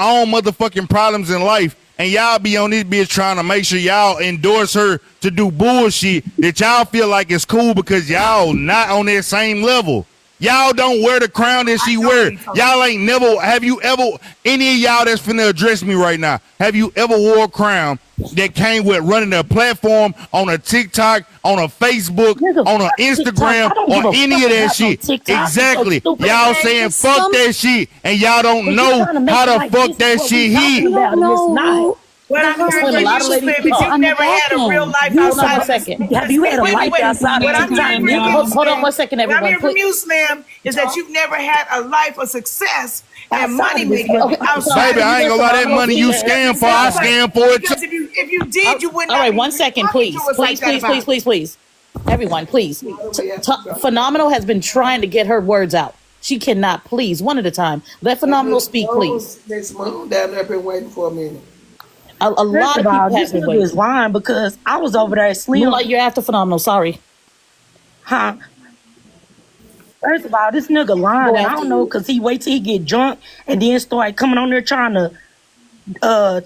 own motherfucking problems in life, and y'all be on this bitch trying to make sure y'all endorse her to do bullshit that y'all feel like it's cool because y'all not on that same level. Y'all don't wear the crown that she wear. Y'all ain't never, have you ever, any of y'all that's finna address me right now, have you ever wore a crown that came with running a platform on a TikTok, on a Facebook, on an Instagram, or any of that shit? Exactly. Y'all saying fuck that shit, and y'all don't know how to fuck that shit hit. Well, I'm hearing a lot of ladies because you've never had a real life outside. Second. Have you had a life outside of TikTok? Hold on 1 second, everyone. What I'm hearing from you, Slim, is that you've never had a life of success and money making outside. Baby, I ain't gonna lie, that money you scam for, I scam for it. Because if you did, you wouldn't. All right, 1 second, please. Please. Everyone, please. Phenomenal has been trying to get her words out. She cannot, please, one at a time. Let Phenomenal speak, please. This mom down there been waiting for a minute. A lot of people have been waiting. This is lying because I was over there asleep. Like you're after Phenomenal. Sorry. Huh? First of all, this nigga lying. I don't know because he wait till he get drunk and then start coming on there trying to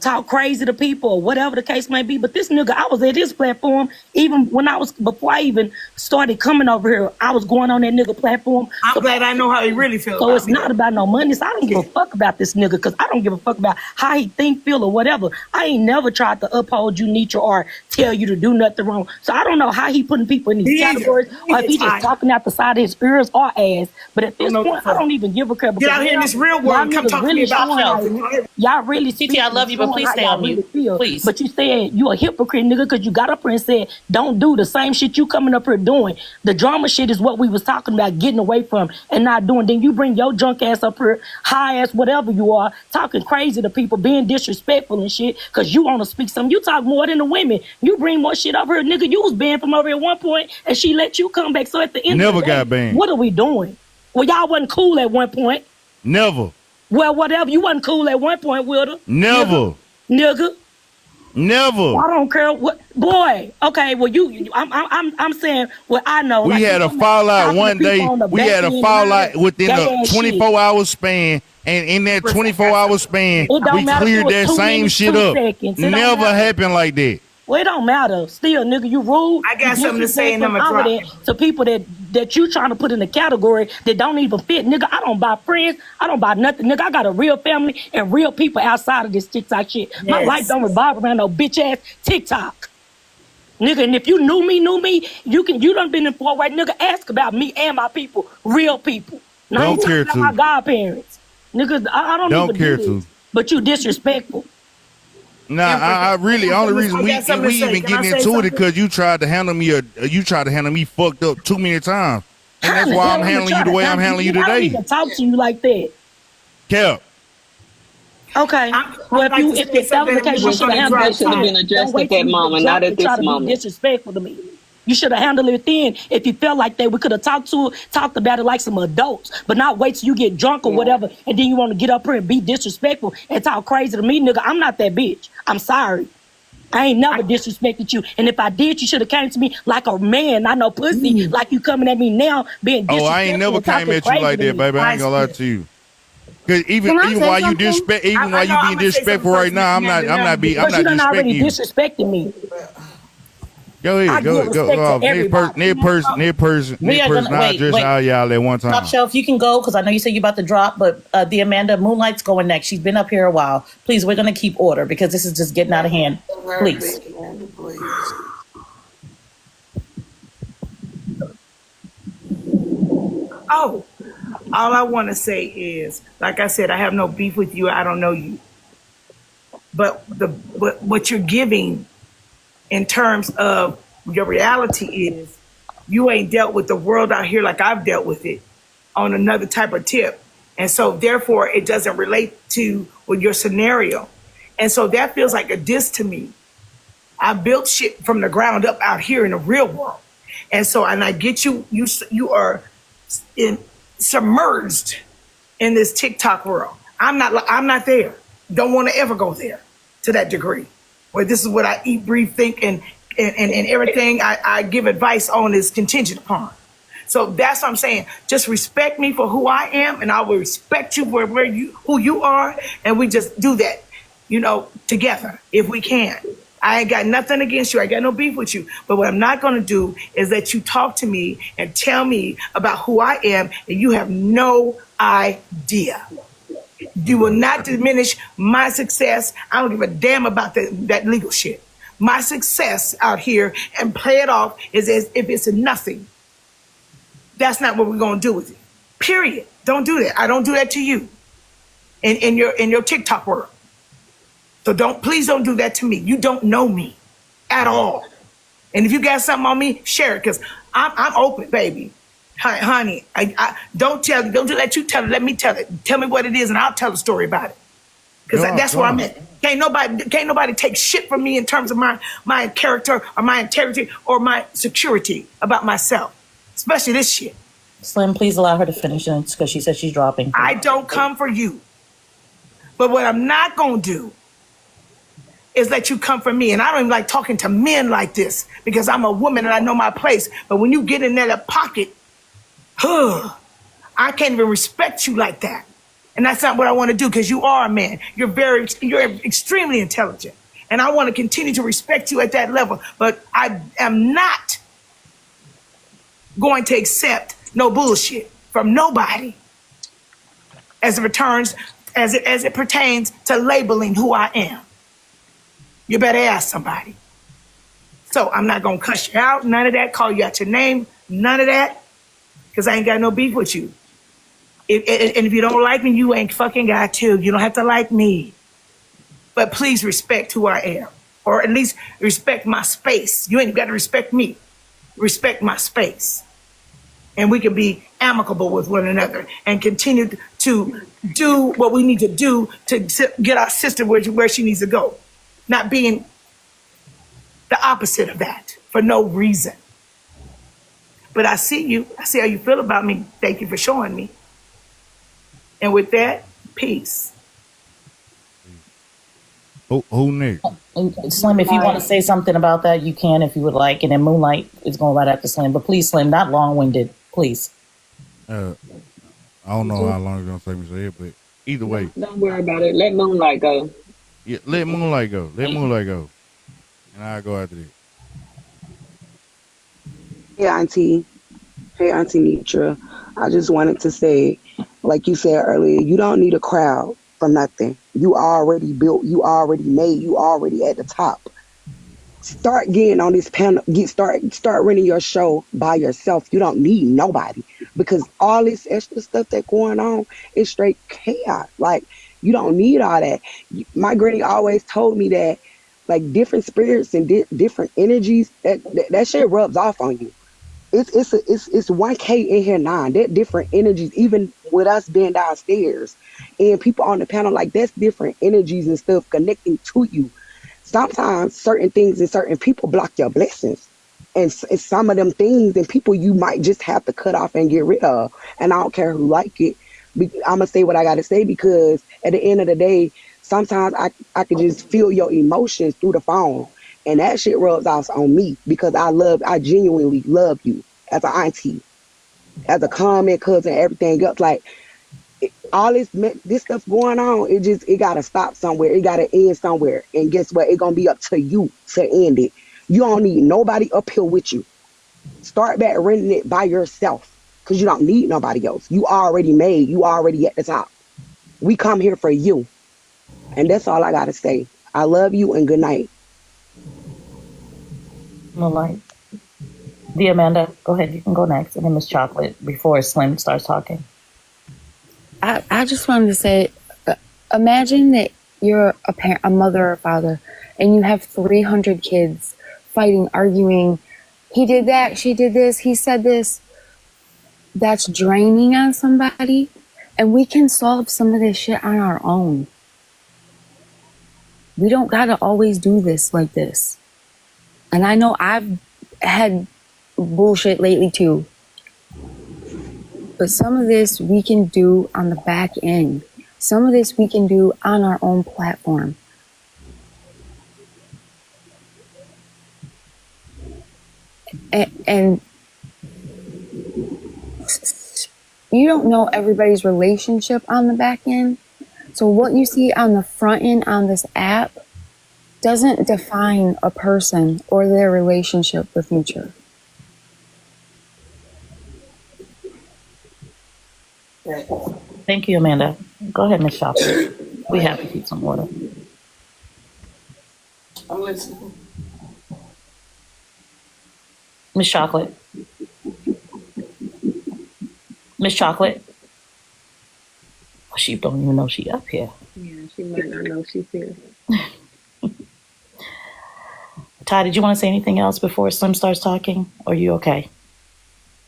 talk crazy to people or whatever the case may be. But this nigga, I was at his platform even when before I even started coming over here, I was going on that nigga platform. I'm glad I know how he really feels. So it's not about no money. So I don't give a fuck about this nigga because I don't give a fuck about how he think, feel, or whatever. I ain't never tried to uphold you, Netra, or tell you to do nothing wrong. So I don't know how he putting people in these categories or if he just talking out the side of his ears or ass. But at this point, I don't even give a crap. Get out here in this real world. Come talk to me about yourself. Y'all really TT, I love you, but please stay on mute. Please. But you said you a hypocrite, nigga, because you got up here and said, don't do the same shit you coming up here doing. The drama shit is what we was talking about, getting away from and not doing. Then you bring your drunk ass up here, high ass, whatever you are, talking crazy to people, being disrespectful and shit, because you want to speak something. You talk more than the women. You bring more shit over here, nigga. You was banned from over here at one point, and she let you come back. So at the end Never of the day, got banned. What are we doing? Well, y'all wasn't cool at one point. Never. Well, whatever. You wasn't cool at one point, Wilder. Never. Nigga. Never. I don't care what, boy. Okay, well, I'm saying what I know. We had a fallout one day. We had a fallout within a 24-hour span, and in that 24-hour span, we cleared that same shit up. Never happened like that. Well, it don't matter. Still, nigga, you rude. I got something to say, and I'm gonna drop to people that you trying to put in a category that don't even fit. Nigga, I don't buy friends. I don't buy nothing. Nigga, I got a real family and real people outside of this TikTok shit. Yes. My life don't revolve around no bitch ass TikTok. Nigga, and if you knew me, you done been in for right. Nigga, ask about me and my people, real people. Now, don't care to. My godparents. Nigga, I don't even care do to. this, but you disrespectful. Nah, I really, only reason we even getting into it because you tried to handle me fucked up too many times. And that's why I'm handling you the way I'm handling you today. I don't even talk to you like that. Cap. Okay. Well, if that was the case, you should have been addressed at that moment, not at this moment. Disrespectful to me. You should have handled it then. If you felt like that, we could have talked about it like some adults, but not wait till you get drunk or whatever, and then you want to get up here and be disrespectful and talk crazy to me, nigga. I'm not that bitch. I'm sorry. I ain't never disrespected you. And if I did, you should have came to me like a man, not no pussy, like you coming at me now being disrespectful. Oh, I ain't never came at you like that, baby. I ain't gonna lie to you. Cause even while you being disrespectful right now, I'm not disrespecting me. Go ahead, go. Near person. I'll address all y'all at one time. Top shelf, you can go because I know you said you're about to drop, but the Amanda Moonlight's going next. She's been up here a while. Please, we're gonna keep order because this is just getting out of hand. Please. Oh, all I want to say is, like I said, I have no beef with you. I don't know you, but what you're giving in terms of your reality is you ain't dealt with the world out here like I've dealt with it on another type of tip. And so therefore it doesn't relate to with your scenario. And so that feels like a diss to me. I built shit from the ground up out here in the real world. And so, and I get you are submerged in this TikTok world. I'm not there. Don't want to ever go there to that degree. Where this is what I eat, breathe, think, and everything I give advice on is contingent upon. So that's what I'm saying. Just respect me for who I am, and I will respect you for who you are, and we just do that, together if we can. I ain't got nothing against you. I got no beef with you. But what I'm not going to do is let you talk to me and tell me about who I am, and you have no idea. You will not diminish my success. I don't give a damn about that legal shit. My success out here and play it off is as if it's nothing. That's not what we're going to do with it. Period. Don't do that. I don't do that to you in your TikTok world. So please don't do that to me. You don't know me at all. And if you got something on me, share it, because I'm open, baby. Honey, I don't let you tell it. Let me tell it. Tell me what it is, and I'll tell a story about it. Because that's where I'm at. Can't nobody take shit from me in terms of my character or my integrity or my security about myself, especially this shit. Slim, please allow her to finish it because she said she's dropping. I don't come for you. But what I'm not going to do is let you come for me. And I don't even like talking to men like this because I'm a woman and I know my place. But when you get in that pocket, I can't even respect you like that. And that's not what I want to do, because you are a man. You're extremely intelligent. And I want to continue to respect you at that level. But I am not going to accept no bullshit from nobody as it pertains to labeling who I am. You better ask somebody. So I'm not going to cuss you out, none of that, call you out your name, none of that, because I ain't got no beef with you. And if you don't like me, you ain't fucking got to. You don't have to like me. But please respect who I am, or at least respect my space. You ain't got to respect me. Respect my space. And we can be amicable with one another and continue to do what we need to do to get our sister where she needs to go. Not being the opposite of that for no reason. But I see you. I see how you feel about me. Thank you for showing me. And with that, peace. Who next? Slim, if you want to say something about that, you can if you would like. And then Moonlight is going right after Slim. But please, Slim, not long-winded, please. I don't know how long it's going to take me to say it, but either way. Don't worry about it. Let Moonlight go. Yeah, let Moonlight go. Let Moonlight go. And I'll go after that. Hey, Auntie. Hey, Auntie Netra. I just wanted to say, like you said earlier, you don't need a crowd for nothing. You already built, you already made, you already at the top. Start getting on this panel, start running your show by yourself. You don't need nobody, because all this extra stuff that's going on is straight chaos. Like, you don't need all that. My granny always told me that, like, different spirits and different energies, that shit rubs off on you. It's 1K in here now. That different energies, even with us being downstairs and people on the panel, like, that's different energies and stuff connecting to you. Sometimes certain things and certain people block your blessings, and some of them things and people you might just have to cut off and get rid of. And I don't care who like it. I'm gonna say what I gotta say, because at the end of the day, sometimes I can just feel your emotions through the phone. And that shit rubs off on me, because I genuinely love you as an auntie, as a comment cousin, everything else. Like, all this stuff going on, it gotta stop somewhere. It gotta end somewhere. And guess what? It's gonna be up to you to end it. You don't need nobody up here with you. Start back renting it by yourself, because you don't need nobody else. You already made. You already at the top. We come here for you. And that's all I gotta say. I love you, and good night. Moonlight. The Amanda, go ahead. You can go next. And then Miss Chocolate before Slim starts talking. I just wanted to say, imagine that you're a mother or father, and you have 300 kids fighting, arguing. He did that. She did this. He said this. That's draining on somebody. And we can solve some of this shit on our own. We don't got to always do this like this. And I know I've had bullshit lately too. But some of this we can do on the back end. Some of this we can do on our own platform. And you don't know everybody's relationship on the back end. So what you see on the front end on this app doesn't define a person or their relationship with nature. Thank you, Amanda. Go ahead, Miss Chocolate. We have to keep some order. I'm listening. Miss Chocolate. Miss Chocolate. She don't even know she up here. Yeah, she might not know she's here. Ty, did you want to say anything else before Slim starts talking? Or are you okay?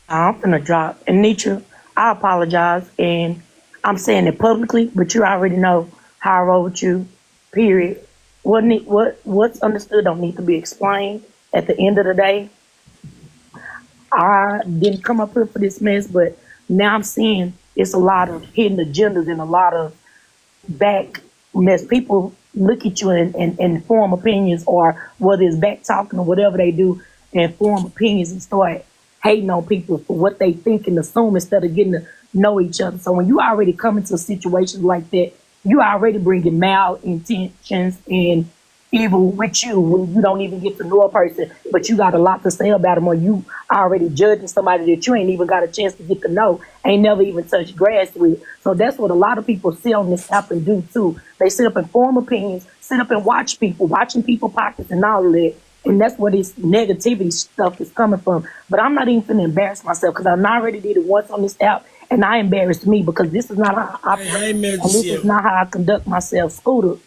I'm gonna drop. And Netra, I apologize, and I'm saying it publicly, but you already know how I roll with you. Period. What's understood don't need to be explained. At the end of the day, I didn't come up here for this mess, but now I'm seeing it's a lot of hidden agendas and a lot of back mess. People look at you and form opinions, or whether it's back talking or whatever they do, and form opinions and start hating on people for what they think and assume instead of getting to know each other. So when you already come into situations like that, you already bringing malintentions and evil with you when you don't even get to know a person, but you got a lot to say about them, or you already judging somebody that you ain't even got a chance to get to know, ain't never even touched grass with. So that's what a lot of people sit on this app and do too. They sit up and form opinions, sit up and watch people, watching people pockets and all of that. And that's where this negativity stuff is coming from. But I'm not even finna embarrass myself because I already did it once on this app, and I embarrassed me because this is not how I operate, and this is not how I conduct myself. Scooter.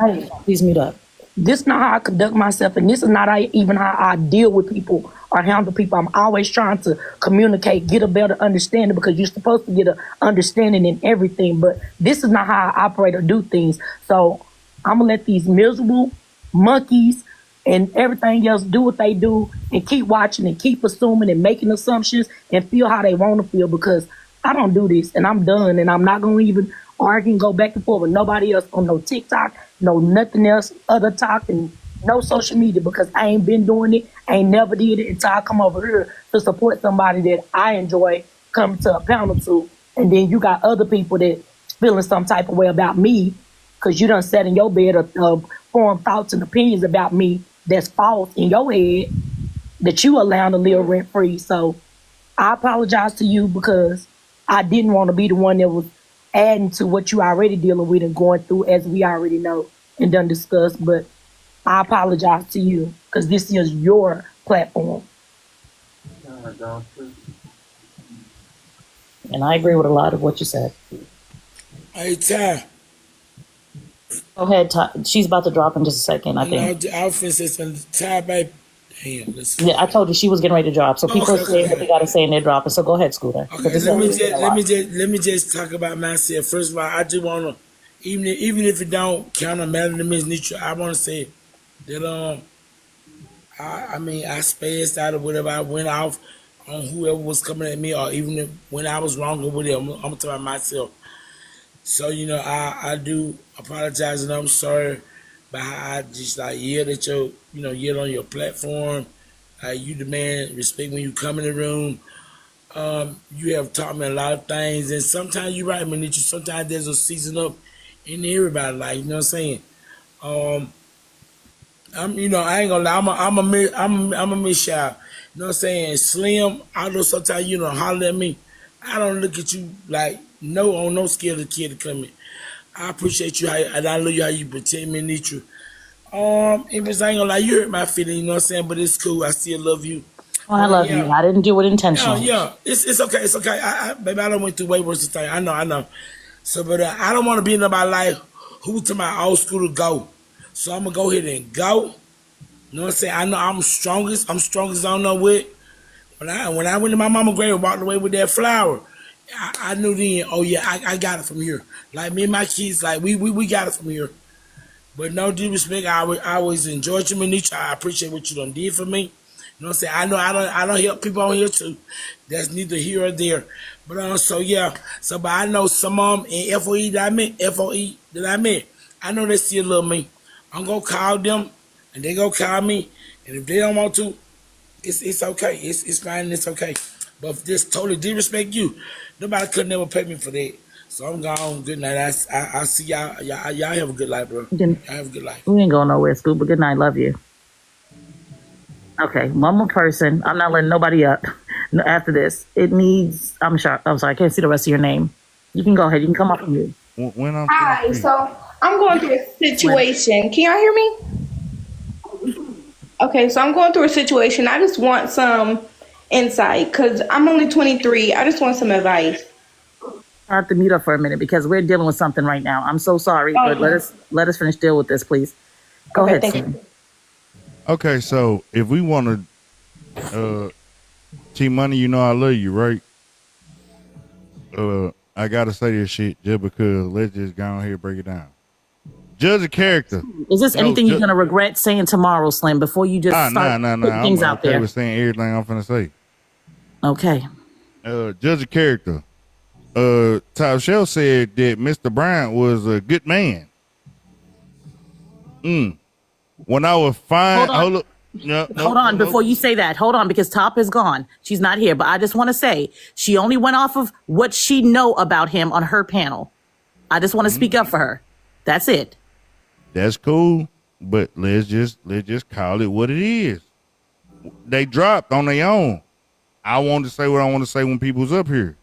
Right. Please mute up. This is not how I conduct myself, and this is not even how I deal with people or handle people. I'm always trying to communicate, get a better understanding, because you're supposed to get an understanding in everything, but this is not how I operate or do things. So I'm gonna let these miserable monkeys and everything else do what they do and keep watching and keep assuming and making assumptions and feel how they want to feel, because I don't do this, and I'm done, and I'm not going to even argue and go back and forth with nobody else on no TikTok, no nothing else, other talk, and no social media, because I ain't been doing it. I ain't never did it until I come over here to support somebody that I enjoy coming to a panel to. And then you got other people that feeling some type of way about me because you done sat in your bed or form thoughts and opinions about me that's false in your head that you allowed to live rent free. So I apologize to you because I didn't want to be the one that was adding to what you already dealing with and going through, as we already know and done discussed. But I apologize to you because this is your platform. And I agree with a lot of what you said. Hey, Ty. Go ahead, Ty. She's about to drop in just a second, I think. I'll finish this one. Ty, babe. Damn, listen. Yeah, I told you she was getting ready to drop. So people are saying what they gotta say and they're dropping. So go ahead, Scooter. Okay, let me just talk about myself. First of all, I just wanna, even if it don't count on Madeline and Mrs.Netra, I wanna say that I mean I spaced out or whatever. I went off on whoever was coming at me, or even when I was wrong or whatever. I'm gonna talk about myself. So I do apologize and I'm sorry about how I just yelled at yelled on your platform. You demand respect when you come in the room. You have taught me a lot of things, and sometimes you're right, man. Sometimes there's a season up in everybody's life. You know what I'm saying? I ain't gonna lie. I'm a miss child. You know what I'm saying? Slim. Although sometimes holler at me, I don't look at you like on no scale of kid to come in. I appreciate you, and I love you how you protect me, Netra. If I ain't gonna lie, you hurt my feelings. You know what I'm saying? But it's cool. I still love you. Oh, I love you. I didn't do it intentionally. Yeah. It's okay. It's okay. Baby, I don't went through way worse things. I know. So, but I don't want to be in my life who to my old school to go. So I'm gonna go ahead and go. You know what I'm saying? I know I'm strongest. I'm strongest. I don't know what. When I went to my mama's grave and walked away with that flower, I knew then. Oh yeah, I got it from here. Like me and my kids, like we got it from here. But no disrespect, I always enjoyed you, Netra. I appreciate what you done did for me. You know what I'm saying? I know I don't help people on here too. That's neither here or there. But but I know some of them in FOE that I met, I know they still love me. I'm gonna call them and they gonna call me. And if they don't want to, it's okay. It's fine, it's okay. But if this totally disrespect you, nobody could never pay me for that. So I'm gone. Good night. I see y'all. Y'all have a good life, bro. Y'all have a good life. We ain't going nowhere, Scoop, but good night. Love you. Okay, one more person. I'm not letting nobody up after this. It needs, I'm sorry, I can't see the rest of your name. You can go ahead. You can come off of mute. When I'm Hi, so I'm going through a situation. Can y'all hear me? Okay, so I'm going through a situation. I just want some insight because I'm only 23. I just want some advice. I have to mute up for a minute because we're dealing with something right now. I'm so sorry, but let us finish deal with this, please. Go ahead, Sam. Okay, so if we want to, T-Money, you know I love you, right? I gotta say this shit just because. Let's just go on here and break it down. Judge a character. Is this anything you're gonna regret saying tomorrow, Slim? Before you just start putting things out there. I was saying everything I'm finna say. Okay. Judge a character. Top Shelf said that Mr. Bryant was a good man. When I was fine, hold on, before you say that. Hold on, because Top is gone. She's not here. But I just want to say she only went off of what she know about him on her panel. I just want to speak up for her. That's it. That's cool, but let's just call it what it is. They dropped on their own. I want to say what I want to say when people's up here.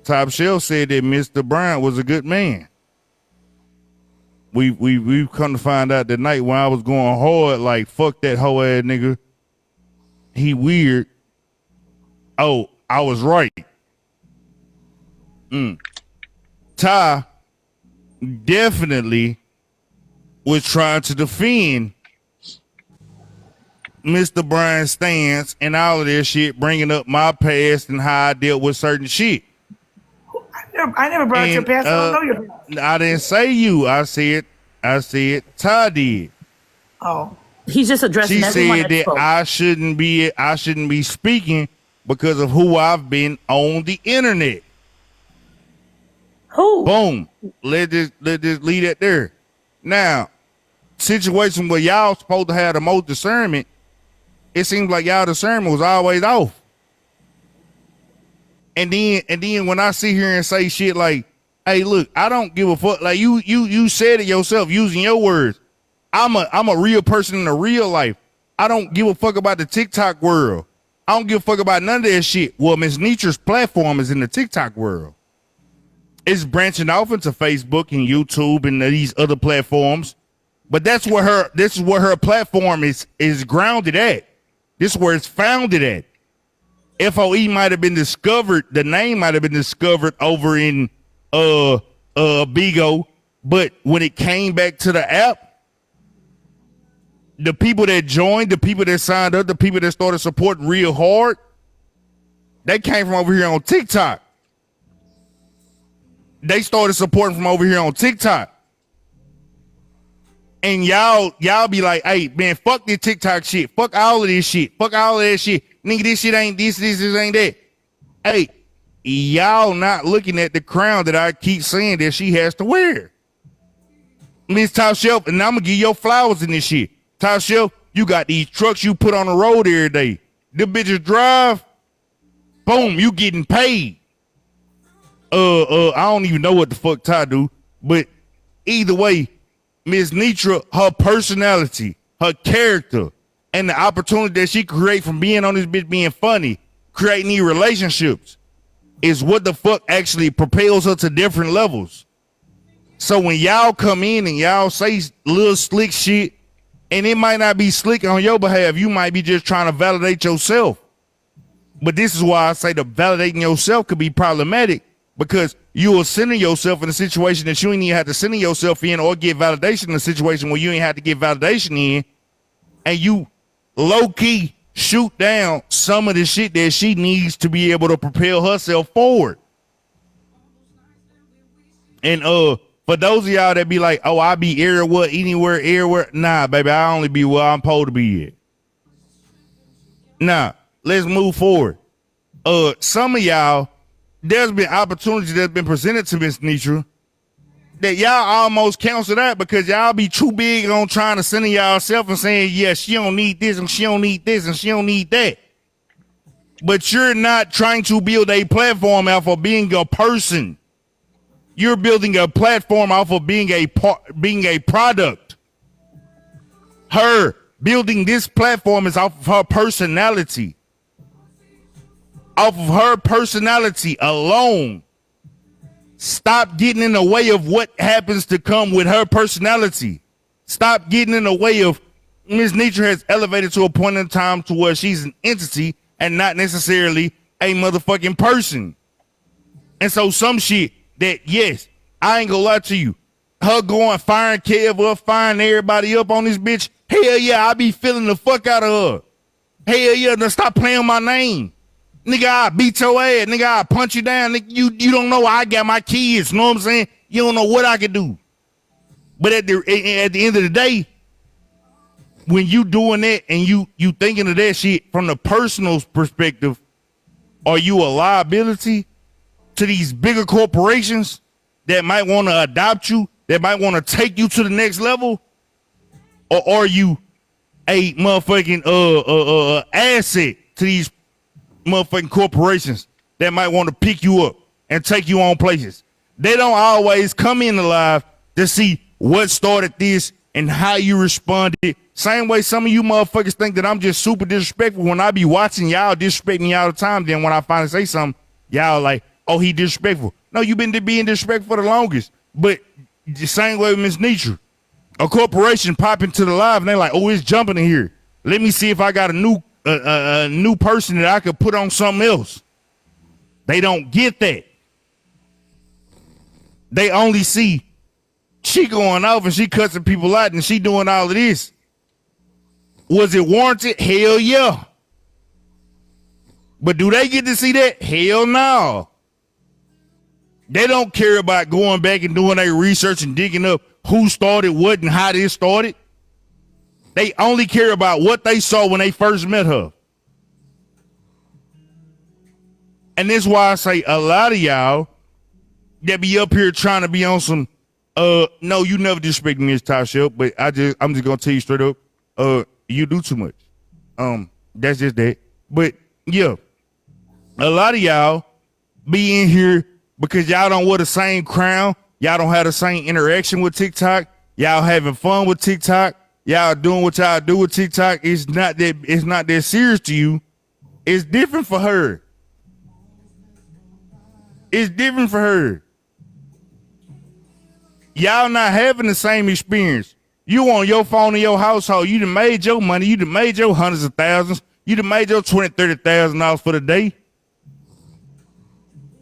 Top Shelf said that Mr. Bryant was a good man. We've come to find out that night when I was going hard, like, fuck that hoe ass nigga. He weird. Oh, I was right. Ty definitely was trying to defend Mr. Bryant's stance and all of that shit, bringing up my past and how I dealt with certain shit. I never brought your past. I don't know your past. I didn't say you. I said Ty did. Oh. He's just addressing everyone. She said that spoke. I shouldn't be speaking because of who I've been on the internet. Who? Boom. Let this leave that there. Now, situation where y'all supposed to have the most discernment, it seems like y'all discernment was always off. And then when I sit here and say shit like, hey, look, I don't give a fuck. Like you said it yourself using your words. I'm a real person in the real life. I don't give a fuck about the TikTok world. I don't give a fuck about none of that shit. Well, Mrs.Netra's platform is in the TikTok world. It's branching off into Facebook and YouTube and these other platforms. But this is where her platform is grounded at. This is where it's founded at. FOE might have been discovered, the name might have been discovered over in Bigo, but when it came back to the app, the people that joined, the people that signed up, the people that started supporting real hard, they came from over here on TikTok. They started supporting from over here on TikTok. And y'all be like, hey, man, fuck this TikTok shit. Fuck all of this shit. Fuck all of that shit. Nigga, this shit ain't this ain't that. Hey, y'all not looking at the crown that I keep saying that she has to wear. Miss Top Shelf, and I'm going to give you flowers in this shit. Top Shelf, you got these trucks you put on the road every day. Them bitches drive, boom, you getting paid. I don't even know what the fuck Ty do, but either way, Mrs.Netra, her personality, her character, and the opportunity that she create from being on this bitch being funny, creating these relationships, is what the fuck actually propels her to different levels. So when y'all come in and y'all say little slick shit, and it might not be slick on your behalf, you might be just trying to validate yourself. But this is why I say the validating yourself could be problematic, because you are sending yourself in a situation that you ain't even have to send yourself in, or get validation in a situation where you ain't have to get validation in, and you low-key shoot down some of the shit that she needs to be able to propel herself forward. And for those of y'all that be like, oh, I be everywhere. Nah, baby, I only be where I'm supposed to be at. Nah, let's move forward. Some of y'all, there's been opportunities that's been presented to Miss Netra that y'all almost cancel that because y'all be too big on trying to center y'all self and saying, yeah, she don't need this and she don't need this and she don't need that. But you're not trying to build a platform off of being a person. You're building a platform off of being a product. Her building this platform is off of her personality. Off of her personality alone. Stop getting in the way of what happens to come with her personality. Stop getting in the way of Mrs.Netra has elevated to a point in time to where she's an entity and not necessarily a motherfucking person. And so some shit that, yes, I ain't gonna lie to you, her going firing Kev up, firing everybody up on this bitch, hell yeah, I be feeling the fuck out of her. Hell yeah, now stop playing my name. Nigga, I beat your ass. Nigga, I punch you down. Nigga, you don't know I got my kids. You know what I'm saying? You don't know what I can do. But at the end of the day, when you doing that and you thinking of that shit from the personal perspective, are you a liability to these bigger corporations that might want to adopt you, that might want to take you to the next level? Or are you a motherfucking asset to these motherfucking corporations that might want to pick you up and take you on places? They don't always come in alive to see what started this and how you responded. Same way some of you motherfuckers think that I'm just super disrespectful when I be watching y'all disrespect me all the time. Then when I finally say something, y'all like, oh, he disrespectful. No, you been being disrespectful for the longest. But the same way with Mrs.Netra. A corporation pop into the live and they're like, oh, it's jumping in here. Let me see if I got a new person that I could put on something else. They don't get that. They only see she going off and she cussing people out and she doing all of this. Was it warranted? Hell yeah. But do they get to see that? Hell no. They don't care about going back and doing their research and digging up who started what and how this started. They only care about what they saw when they first met her. And that's why I say a lot of y'all that be up here trying to be on some, no, you never disrespect me as Top Shelf, but I'm just gonna tell you straight up, you do too much. That's just that. But yeah, a lot of y'all be in here because y'all don't wear the same crown. Y'all don't have the same interaction with TikTok. Y'all having fun with TikTok. Y'all doing what y'all do with TikTok. It's not that serious to you. It's different for her. It's different for her. Y'all not having the same experience. You on your phone in your household. You done made your money. You done made your hundreds of thousands. You done made your $20,000, $30,000 for the day.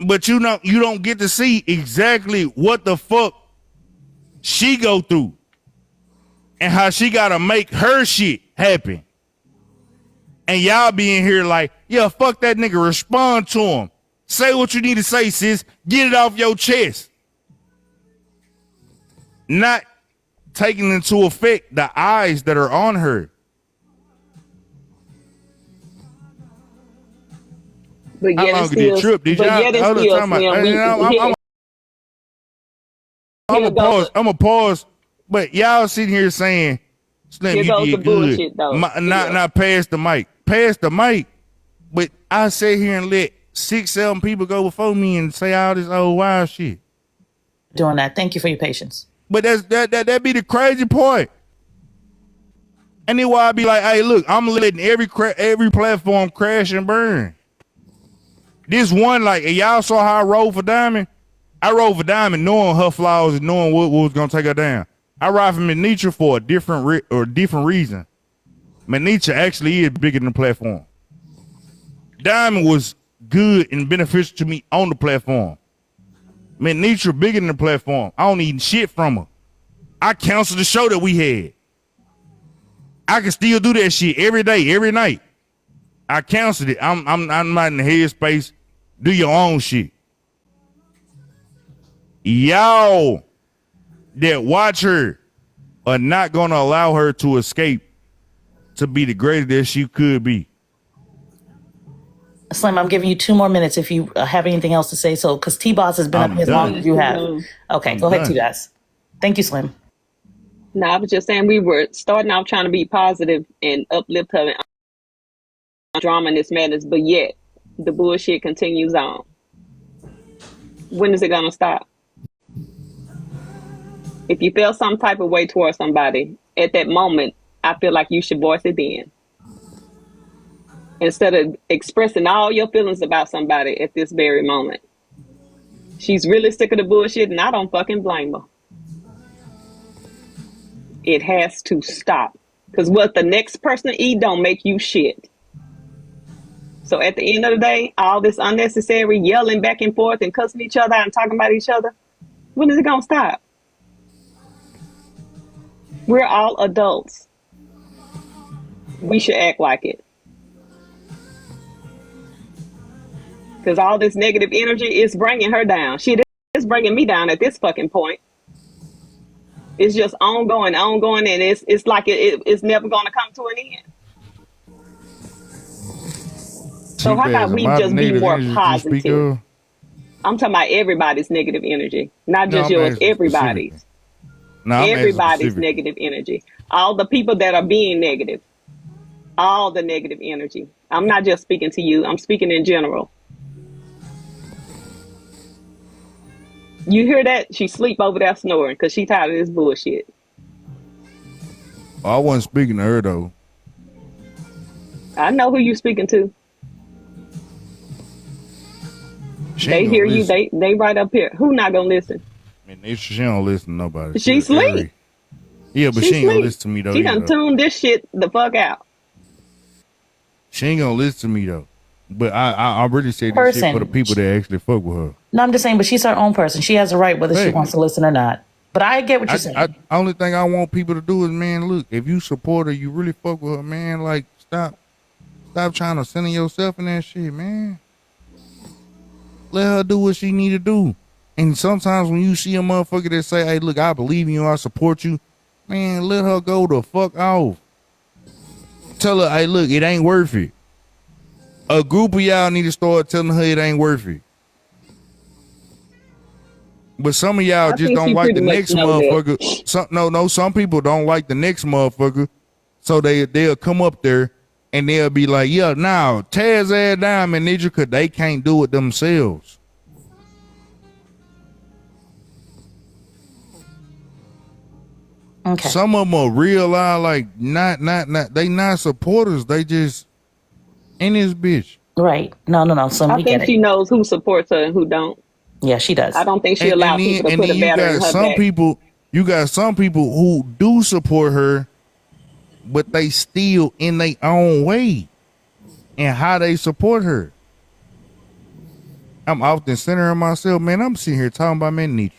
But you don't get to see exactly what the fuck she go through and how she gotta make her shit happen. And y'all be in here like, yeah, fuck that nigga. Respond to him. Say what you need to say, sis. Get it off your chest. Not taking into effect the eyes that are on her. But How yet long it's did it still, trip? Did but y'all yet it's hold on, still, time out. Slim, I'm a pause. But y'all sitting here saying, Slim, here you goes the did good. bullshit, though. Not pass the mic. Pass the mic. But I sit here and let 6, 7 people go before me and say all this old wild shit. Doing that. Thank you for your patience. But that be the crazy part. And then why I be like, hey, look, I'm letting every platform crash and burn. This one, like, y'all saw how I rolled for Diamond? I rolled for Diamond knowing her flaws and knowing what was going to take her down. I ride for Mrs.Netra for a different reason. Mrs.Netra actually is bigger than the platform. Diamond was good and beneficial to me on the platform. Mrs.Netra bigger than the platform. I don't need shit from her. I canceled the show that we had. I can still do that shit every day, every night. I canceled it. I'm not in the headspace. Do your own shit. Y'all that watch her are not gonna allow her to escape to be the greatest that she could be. Slim, I'm giving you 2 more minutes if you have anything else to say. So, because T-Boss has been up here as long as you have. Okay, go ahead, T-Boss. Thank you, Slim. No, I was just saying we were starting out trying to be positive and uplift her and drama and this madness, but yet the bullshit continues on. When is it gonna stop? If you feel some type of way towards somebody at that moment, I feel like you should voice it then. Instead of expressing all your feelings about somebody at this very moment. She's really sick of the bullshit, and I don't fucking blame her. It has to stop. Because what the next person eat don't make you shit. So at the end of the day, all this unnecessary yelling back and forth and cussing each other out and talking about each other, when is it gonna stop? We're all adults. We should act like it. Because all this negative energy is bringing her down. Shit is bringing me down at this fucking point. It's just ongoing, and it's like it's never going to come to an end. So how about we just be more positive? I'm talking about everybody's negative energy, not just yours. Everybody's. Everybody's negative energy. All the people that are being negative. All the negative energy. I'm not just speaking to you. I'm speaking in general. You hear that? She sleep over there snoring because she tired of this bullshit. I wasn't speaking to her though. I know who you speaking to. They hear you. They right up here. Who not gonna listen? I mean, she don't listen to nobody. She sleep. Yeah, but she ain't gonna listen to me though. She done tuned this shit the fuck out. She ain't gonna listen to me though. But I really say this shit for the people that actually fuck with her. No, I'm just saying, but she's her own person. She has a right whether she wants to listen or not. But I get what you're saying. Only thing I want people to do is, man, look, if you support her, you really fuck with her, man, like, stop trying to center yourself in that shit, man. Let her do what she need to do. And sometimes when you see a motherfucker that say, hey, look, I believe in you, I support you, man, let her go the fuck off. Tell her, hey, look, it ain't worth it. A group of y'all need to start telling her it ain't worth it. But some of y'all just don't like the next motherfucker. Some people don't like the next motherfucker. So they'll come up there and they'll be like, yeah, now tear his ass down, man, Netra, because they can't do it themselves. Okay. Some of them are real like not they not supporters. They just in this bitch. Right. No. So I think she knows who supports her and who don't. Yeah, she does. I don't think she allows people to put a battery in her back. You got some people who do support her, but they still in their own way and how they support her. I'm often centering myself, man. I'm sitting here talking about Mrs.Netra.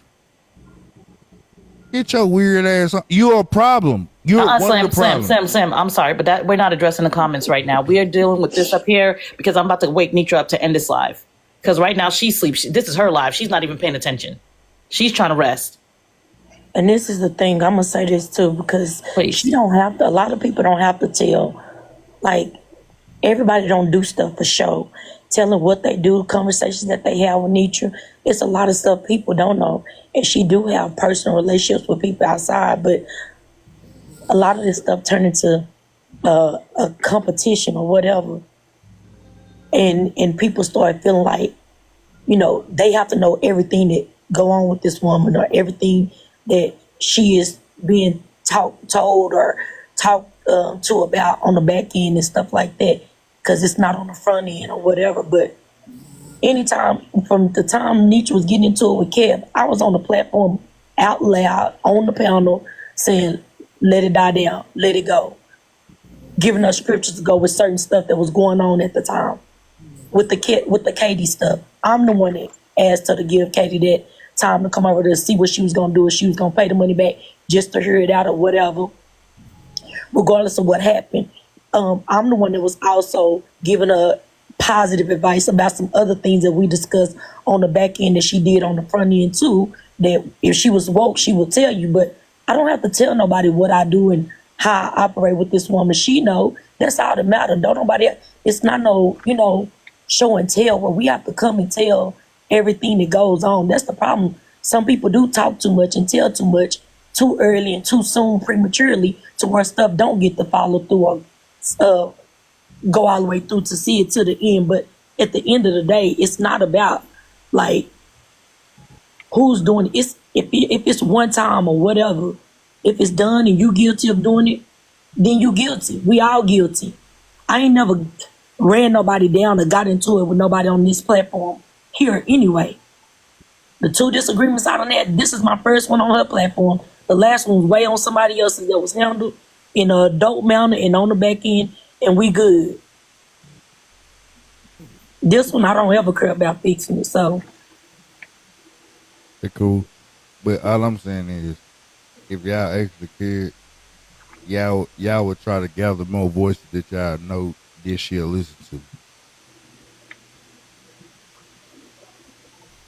Get your weird ass on. You're a problem. You're one of the problems. Sam, I'm sorry, but we're not addressing the comments right now. We are dealing with this up here because I'm about to wake Netra up to end this live. Because right now she sleeps. This is her live. She's not even paying attention. She's trying to rest. And this is the thing. I'm going to say this too, because she don't have to, a lot of people don't have to tell. Like, everybody don't do stuff for show. Telling what they do, conversations that they have with Netra. It's a lot of stuff people don't know. And she do have personal relationships with people outside, but a lot of this stuff turned into a competition or whatever. And people start feeling like, you know, they have to know everything that go on with this woman or everything that she is being told or talked to about on the back end and stuff like that, because it's not on the front end or whatever. But anytime, from the time Netra was getting into it with Kev, I was on the platform out loud on the panel saying, let it die down, let it go. Giving her scriptures to go with certain stuff that was going on at the time. With the Katie stuff, I'm the one that asked her to give Katie that time to come over to see what she was going to do, if she was going to pay the money back just to hear it out or whatever, regardless of what happened. I'm the one that was also giving her positive advice about some other things that we discussed on the back end that she did on the front end too, that if she was woke, she would tell you. But I don't have to tell nobody what I do and how I operate with this woman. She know. That's all that matters. Don't nobody, it's not no, show and tell where we have to come and tell everything that goes on. That's the problem. Some people do talk too much and tell too much too early and too soon, prematurely, to where stuff don't get to follow through or go all the way through to see it to the end. But at the end of the day, it's not about like who's doing it. It's if it's one time or whatever, if it's done and you guilty of doing it, then you guilty. We all guilty. I ain't never ran nobody down or got into it with nobody on this platform here anyway. The two disagreements out on that, this is my first one on her platform. The last one was way on somebody else's that was handled in an adult manner and on the back end, and we good. This one, I don't ever care about fixing it, so. They're cool. But all I'm saying is, if y'all actually cared, y'all would try to gather more voices that y'all know this she'll listen to.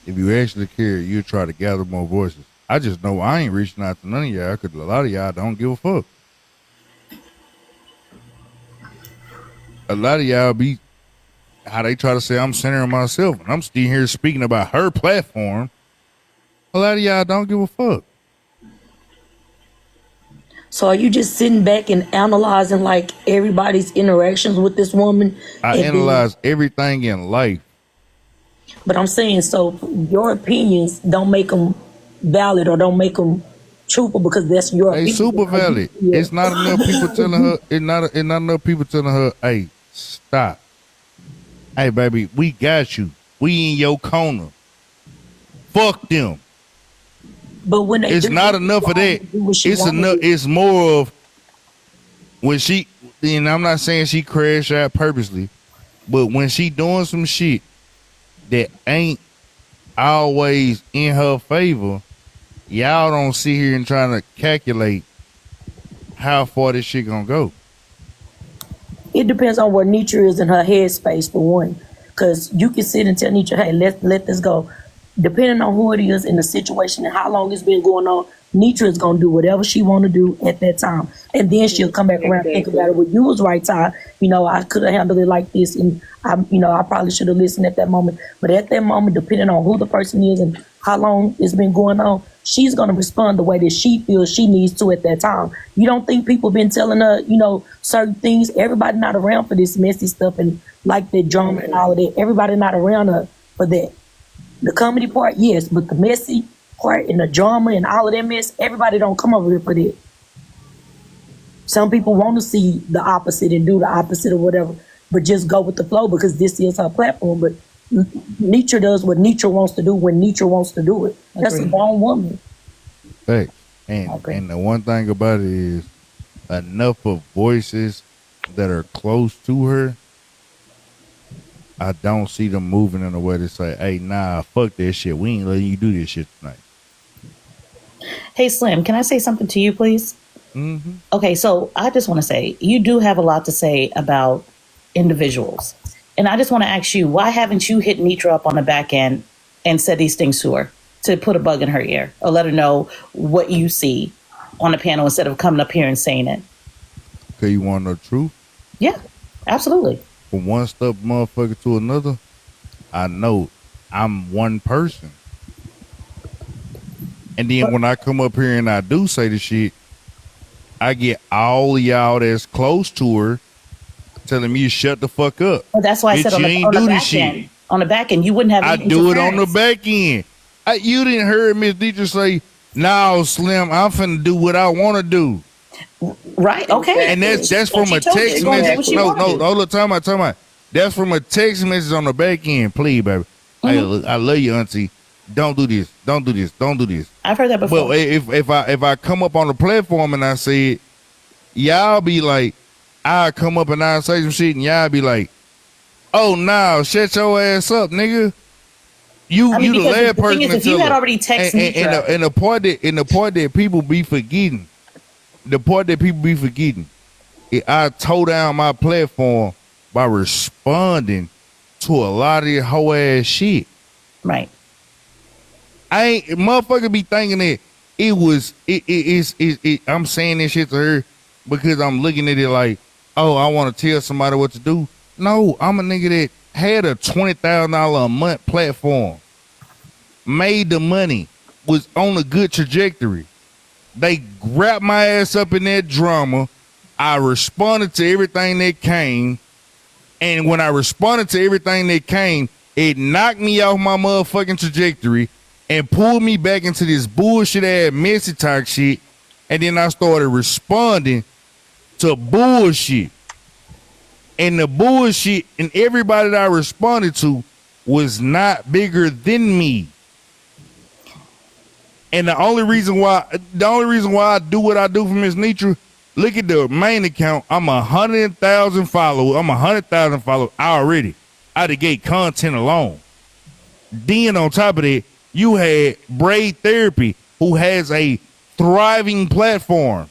If you actually care, you'll try to gather more voices. I just know I ain't reaching out to none of y'all because a lot of y'all don't give a fuck. A lot of y'all be how they try to say I'm centering myself and I'm still here speaking about her platform. A lot of y'all don't give a fuck. So are you just sitting back and analyzing like everybody's interactions with this woman? I analyze everything in life. But I'm saying, so your opinions don't make them valid or don't make them truthful because that's your opinion. Hey, super valid. Yeah. It's not enough people telling her. It's not enough people telling her, "Hey, stop. Hey, baby, we got you. We in your corner. Fuck them." But when they it's not enough of that. It's enough. It's more of when she. And I'm not saying she crashed out purposely, but when she doing some shit that ain't always in her favor, y'all don't sit here and trying to calculate how far this shit gonna go. It depends on where Netra is in her headspace for one, because you can sit and tell Netra, "Hey, let this go." Depending on who it is in the situation and how long it's been going on, Netra is gonna do whatever she want to do at that time, and then she'll come back around and think about it. Well, you was right, Ty. I could have handled it like this, and I probably should have listened at that moment. But at that moment, depending on who the person is and how long it's been going on, she's gonna respond the way that she feels she needs to at that time. You don't think people been telling her, certain things? Everybody not around for this messy stuff and like that drama and all of that. Everybody not around her for that. The comedy part, yes, but the messy part and the drama and all of that mess, everybody don't come over here for that. Some people want to see the opposite and do the opposite or whatever, but just go with the flow because this is her platform. But Netra does what Netra wants to do when Netra wants to do it. That's a grown woman. Hey, and the one thing about it is enough of voices that are close to her, I don't see them moving in a way to say, "Hey, nah, fuck that shit. We ain't letting you do this shit tonight." Hey, Slim, can I say something to you, please? Mm-hmm. Okay, so I just want to say, you do have a lot to say about individuals. And I just want to ask you, why haven't you hit Netra up on the back end and said these things to her to put a bug in her ear or let her know what you see on the panel instead of coming up here and saying it? Okay, you want to know the truth? Yeah, absolutely. From one step motherfucker to another, I know I'm one person. And then when I come up here and I do say the shit, I get all y'all that's close to her telling me to shut the fuck up. Well, that's why I said on the back end. On the back end, you wouldn't have. I do it on the back end. You didn't hear Mrs.Netra say, "No, Slim, I'm finna do what I want to do." Right. Okay. And that's from a text message. No, hold the time out. That's from a text message on the back end. Please, baby. Mm-hmm. Hey, look, I love you, auntie. Don't do this. Don't do this. Don't do this. I've heard that before. But if I come up on the platform and I say it, y'all be like, I come up and I say some shit and y'all be like, "Oh no, shut your ass up, nigga." You the last person to tell you had already texted Netra. And the part that people be forgetting. The part that people be forgetting, I tore down my platform by responding to a lot of this whole ass shit. Right. Motherfucker be thinking that I'm saying this shit to her because I'm looking at it like, oh, I want to tell somebody what to do. No, I'm a nigga that had a $20,000 a month platform, made the money, was on a good trajectory. They wrapped my ass up in that drama. I responded to everything that came. And when I responded to everything that came, it knocked me off my motherfucking trajectory and pulled me back into this bullshit ass messy talk shit. And then I started responding to bullshit. And the bullshit and everybody that I responded to was not bigger than me. And the only reason why I do what I do for Mrs.Netra, look at the main account. I'm 100,000 followers. I'm 100,000 followers already out of gate content alone. Then on top of that, you had Braid Therapy, who has a thriving platform.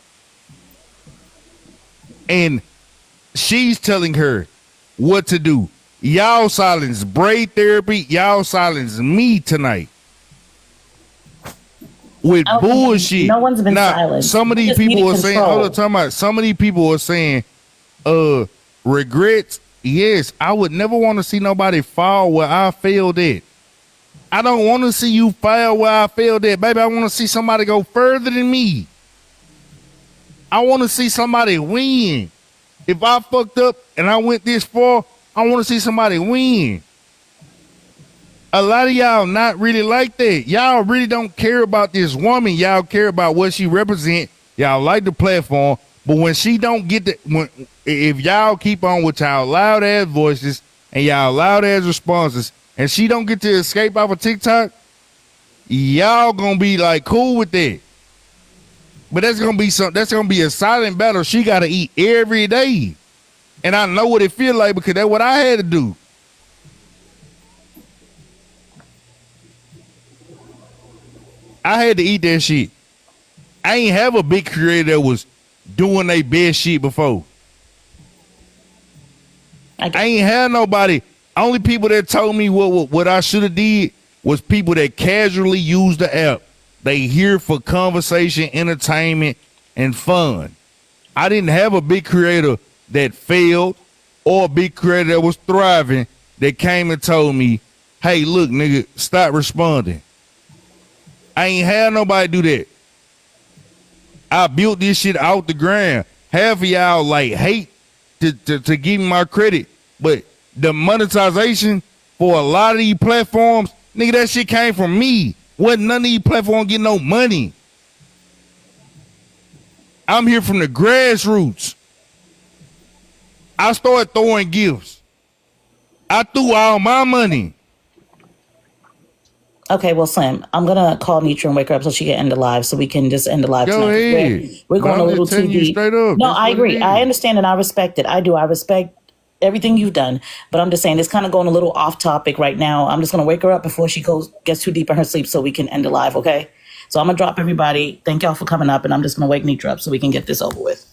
And she's telling her what to do. Y'all silence Braid Therapy. Y'all silence me tonight. With bullshit. No one's been now, silent. Some of these people are saying, hold on, talking about some of these people are saying, regrets. Yes, I would never want to see nobody fall where I failed at. I don't want to see you fail where I failed at. Baby, I want to see somebody go further than me. I want to see somebody win. If I fucked up and I went this far, I want to see somebody win. A lot of y'all not really like that. Y'all really don't care about this woman. Y'all care about what she represent. Y'all like the platform. But when she don't get if y'all keep on with y'all loud ass voices and y'all loud ass responses, and she don't get to escape off of TikTok, y'all gonna be like cool with that. But that's gonna be a silent battle she gotta eat every day. And I know what it feel like because that's what I had to do. I had to eat that shit. I ain't have a big creator that was doing their best shit before. I ain't had nobody. Only people that told me what I should have did was people that casually use the app. They here for conversation, entertainment, and fun. I didn't have a big creator that failed or a big creator that was thriving that came and told me, hey, look, nigga, stop responding. I ain't had nobody do that. I built this shit out the ground. Half of y'all like hate to give me my credit, but the monetization for a lot of these platforms, nigga, that shit came from me. Wasn't none of these platforms getting no money. I'm here from the grassroots. I started throwing gifts. I threw all my money. Okay, well, Slim, I'm gonna call Netra and wake her up so she can end the live, so we can just end the live Go tonight. ahead. We're going a little too deep. Straight up. No, That's I what agree. it I is. understand and I respect it. I do. I respect everything you've done, but I'm just saying it's kind of going a little off topic right now. I'm just gonna wake her up before she gets too deep in her sleep, so we can end the live. Okay, so I'm gonna drop everybody. Thank y'all for coming up, and I'm just gonna wake Netra up so we can get this over with.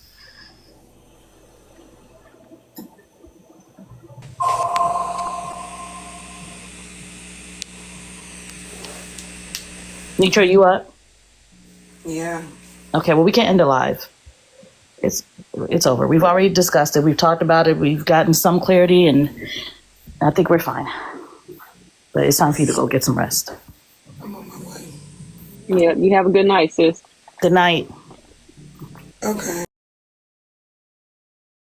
Netra, you up? Yeah. Okay, well, we can end the live. It's over. We've already discussed it. We've talked about it. We've gotten some clarity, and I think we're fine. But it's time for you to go get some rest. I'm on my way. Yeah, you have a good night, sis. Good night. Okay.